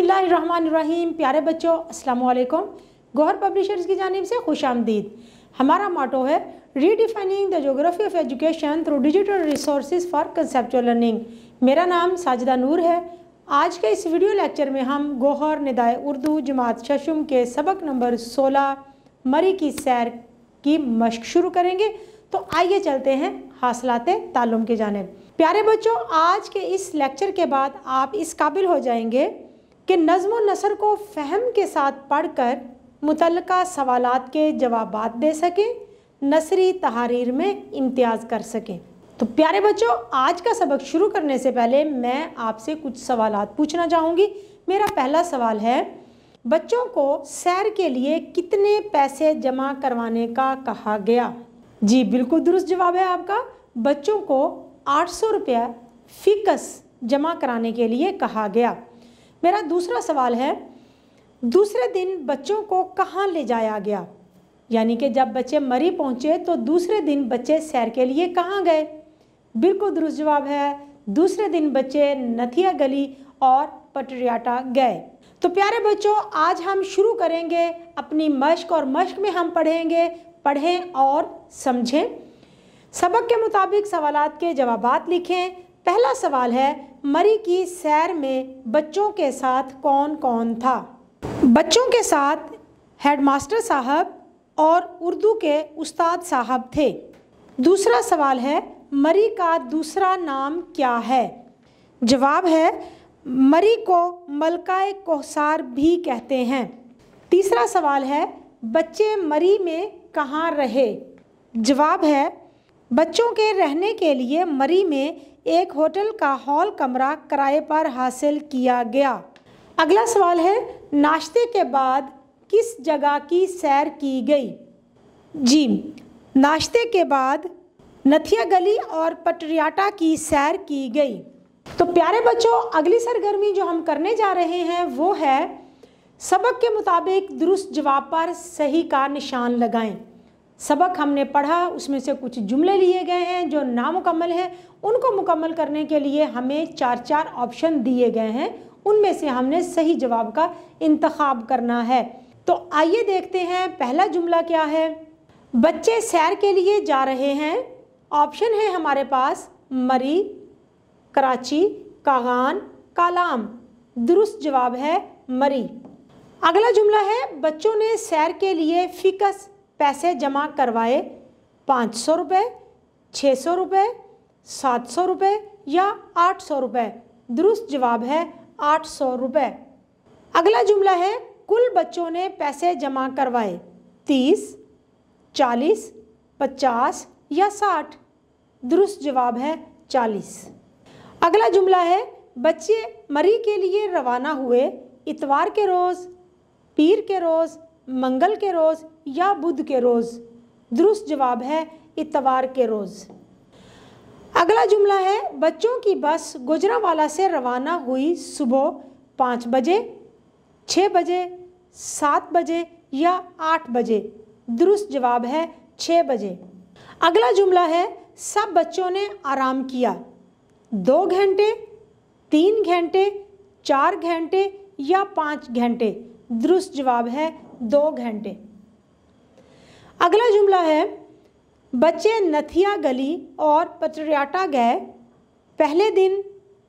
बिस्मिल्लाहिर्रहमानिर्रहीम। प्यारे बच्चों, अस्सलाम वालेकुम। गौहर पब्लिशर्स की जानिब से खुशामदीद। हमारा मोटो है redefining the geography of education through digital resources for conceptual learning. मेरा नाम साजिदा नूर है। आज के इस वीडियो लेक्चर में हम गौहर निदाए उर्दू जमात शशुम के सबक नंबर 16 मरी की सैर की मश्क शुरू करेंगे। तो आइए चलते हैं हासिलाते ताल्लुम की जानिब। प्यारे बच्चों, आज के इस लेक्चर के बाद आप इस काबिल हो जाएंगे कि नज़्म व नसर को फ़हम के साथ पढ़कर मुतल्लिका सवालात के जवाबात दे सकें, नसरी तहारीर में इम्तियाज़ कर सकें। तो प्यारे बच्चों, आज का सबक शुरू करने से पहले मैं आपसे कुछ सवालात पूछना चाहूँगी। मेरा पहला सवाल है, बच्चों को सैर के लिए कितने पैसे जमा करवाने का कहा गया? जी बिल्कुल दुरुस्त जवाब है आपका। बच्चों को 800 रुपया फ़िकस जमा कराने के लिए कहा गया। मेरा दूसरा सवाल है, दूसरे दिन बच्चों को कहाँ ले जाया गया? यानी कि जब बच्चे मरी पहुँचे तो दूसरे दिन बच्चे सैर के लिए कहाँ गए? बिल्कुल दुरुस्त जवाब है, दूसरे दिन बच्चे नथिया गली और पटरियाटा गए। तो प्यारे बच्चों, आज हम शुरू करेंगे अपनी मश्क और मश्क में हम पढ़ें और समझें। सबक के मुताबिक सवालात के जवाबात लिखें। पहला सवाल है, मरी की सैर में बच्चों के साथ कौन कौन था? बच्चों के साथ हेडमास्टर साहब और उर्दू के उस्ताद साहब थे। दूसरा सवाल है, मरी का दूसरा नाम क्या है? जवाब है, मरी को मलकाए कोहसार भी कहते हैं। तीसरा सवाल है, बच्चे मरी में कहाँ रहे? जवाब है, बच्चों के रहने के लिए मरी में एक होटल का हॉल कमरा किराए पर हासिल किया गया। अगला सवाल है, नाश्ते के बाद किस जगह की सैर की गई? जी, नाश्ते के बाद नथिया गली और पटरियाटा की सैर की गई। तो प्यारे बच्चों, अगली सरगर्मी जो हम करने जा रहे हैं वो है सबक के मुताबिक दुरुस्त जवाब पर सही का निशान लगाएं। सबक हमने पढ़ा, उसमें से कुछ जुमले लिए गए हैं जो नामुकम्मल हैं। उनको मुकम्मल करने के लिए हमें 4 ऑप्शन दिए गए हैं, उनमें से हमने सही जवाब का इंतखाब करना है। तो आइए देखते हैं पहला जुमला क्या है। बच्चे सैर के लिए जा रहे हैं। ऑप्शन है हमारे पास मरी, कराची, कागान, कालाम। दुरुस्त जवाब है मरी। अगला जुमला है, बच्चों ने सैर के लिए फ़िकस पैसे जमा करवाए। 500 रुपये, 600 रुपये, 700 रुपये या 800 रुपये। दुरुस्त जवाब है 800 रुपये। अगला जुमला है, कुल बच्चों ने पैसे जमा करवाए 30, 40, 50 या 60। दुरुस्त जवाब है 40। अगला जुमला है, बच्चे मरी के लिए रवाना हुए इतवार के रोज़, पीर के रोज़, मंगल के रोज़ या बुध के रोज़। दुरुस्त जवाब है इतवार के रोज़। अगला जुमला है, बच्चों की बस गुजरांवाला से रवाना हुई सुबह 5 बजे, 6 बजे, 7 बजे या 8 बजे। दुरुस्त जवाब है 6 बजे। अगला जुमला है, सब बच्चों ने आराम किया। 2 घंटे, 3 घंटे, 4 घंटे या 5 घंटे। दुरुस्त जवाब है 2 घंटे। अगला जुमला है, बच्चे नथिया गली और पटरियाटा गए पहले दिन,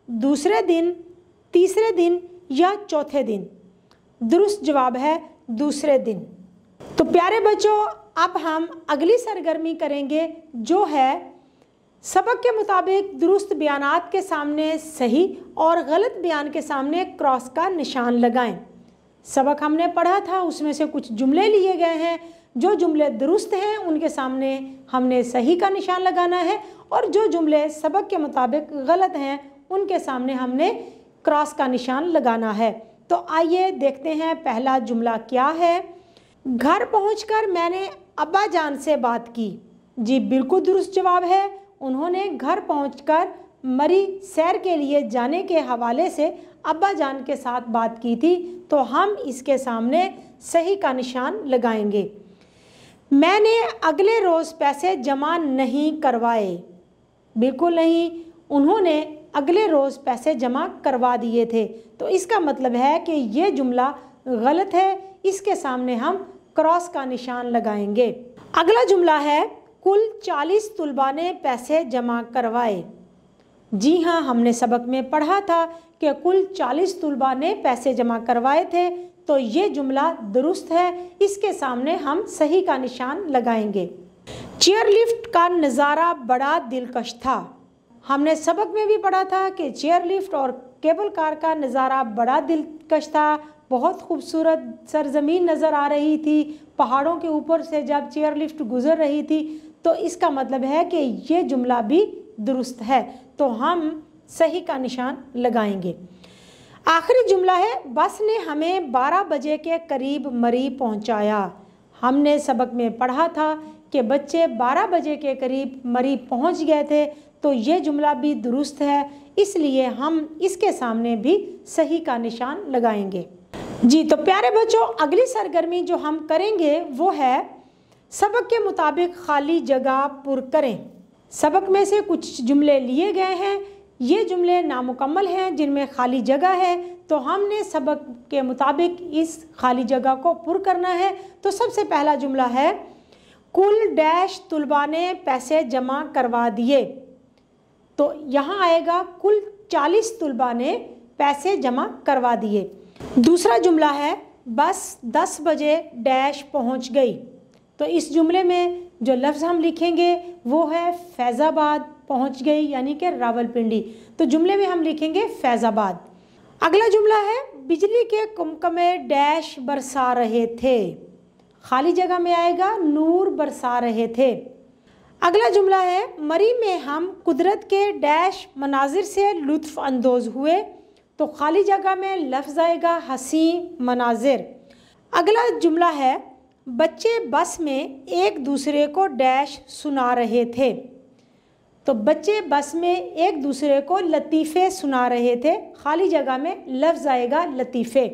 दूसरे दिन, तीसरे दिन या चौथे दिन। दुरुस्त जवाब है दूसरे दिन। तो प्यारे बच्चों, अब हम अगली सरगर्मी करेंगे जो है सबक के मुताबिक दुरुस्त बयानात के सामने सही और गलत बयान के सामने क्रॉस का निशान लगाएं। सबक हमने पढ़ा था, उसमें से कुछ जुमले लिए गए हैं। जो जुमले दुरुस्त हैं उनके सामने हमने सही का निशान लगाना है और जो जुमले सबक के मुताबिक गलत हैं उनके सामने हमने क्रॉस का निशान लगाना है। तो आइए देखते हैं पहला जुमला क्या है। घर पहुंचकर मैंने अब्बा जान से बात की। जी बिल्कुल दुरुस्त जवाब है, उन्होंने घर पहुंचकर मरी सैर के लिए जाने के हवाले से अब्बा जान के साथ बात की थी। तो हम इसके सामने सही का निशान लगाएंगे। मैंने अगले रोज़ पैसे जमा नहीं करवाए। बिल्कुल नहीं, उन्होंने अगले रोज़ पैसे जमा करवा दिए थे। तो इसका मतलब है कि ये जुमला गलत है, इसके सामने हम क्रॉस का निशान लगाएंगे। अगला जुमला है कुल 40 तलबा ने पैसे जमा करवाए। जी हाँ, हमने सबक में पढ़ा था कि कुल 40 तलबा ने पैसे जमा करवाए थे, तो ये जुमला दुरुस्त है, इसके सामने हम सही का निशान लगाएंगे। चेयर लिफ्ट का नज़ारा बड़ा दिलकश था। हमने सबक में भी पढ़ा था कि चेयर लिफ्ट और केबल कार का नज़ारा बड़ा दिलकश था, बहुत खूबसूरत सरजमीन नज़र आ रही थी, पहाड़ों के ऊपर से जब चेयर लिफ्ट गुज़र रही थी। तो इसका मतलब है कि ये जुमला भी दुरुस्त है, तो हम सही का निशान लगाएंगे। आखिरी जुमला है बस ने हमें 12 बजे के करीब मरी पहुंचाया। हमने सबक में पढ़ा था कि बच्चे 12 बजे के करीब मरी पहुंच गए थे, तो ये जुमला भी दुरुस्त है, इसलिए हम इसके सामने भी सही का निशान लगाएंगे। जी तो प्यारे बच्चों, अगली सरगर्मी जो हम करेंगे वो है सबक के मुताबिक खाली जगह पुर करें। सबक में से कुछ जुमले लिए गए हैं, ये जुमले नामुकम्मल हैं जिनमें खाली जगह है, तो हमने सबक के मुताबिक इस खाली जगह को पुर करना है। तो सबसे पहला जुमला है कुल डैश तलबा ने पैसे जमा करवा दिए। तो यहाँ आएगा कुल 40 तलबा ने पैसे जमा करवा दिए। दूसरा जुमला है बस 10 बजे डैश पहुँच गई। तो इस जुमले में जो लफ्ज़ हम लिखेंगे वो है फैज़ाबाद पहुँच गई, यानी कि रावलपिंडी। तो जुमले में हम लिखेंगे फैज़ाबाद। अगला जुमला है बिजली के कुमकमे डैश बरसा रहे थे। खाली जगह में आएगा नूर बरसा रहे थे। अगला जुमला है मरी में हम कुदरत के डैश मनाजिर से लुत्फ़ अंदोज़ हुए। तो खाली जगह में लफ्ज़ आएगा हसी मनाजिर। अगला जुमला है बच्चे बस में एक दूसरे को डैश सुना रहे थे। तो बच्चे बस में एक दूसरे को लतीफ़े सुना रहे थे, खाली जगह में लफ्ज़ आएगा लतीफ़े।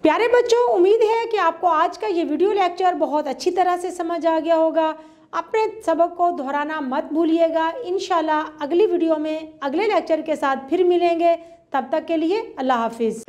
प्यारे बच्चों, उम्मीद है कि आपको आज का ये वीडियो लेक्चर बहुत अच्छी तरह से समझ आ गया होगा। अपने सबक को दोहराना मत भूलिएगा। इंशाल्लाह अगली वीडियो में अगले लेक्चर के साथ फिर मिलेंगे। तब तक के लिए अल्लाह हाफिज़।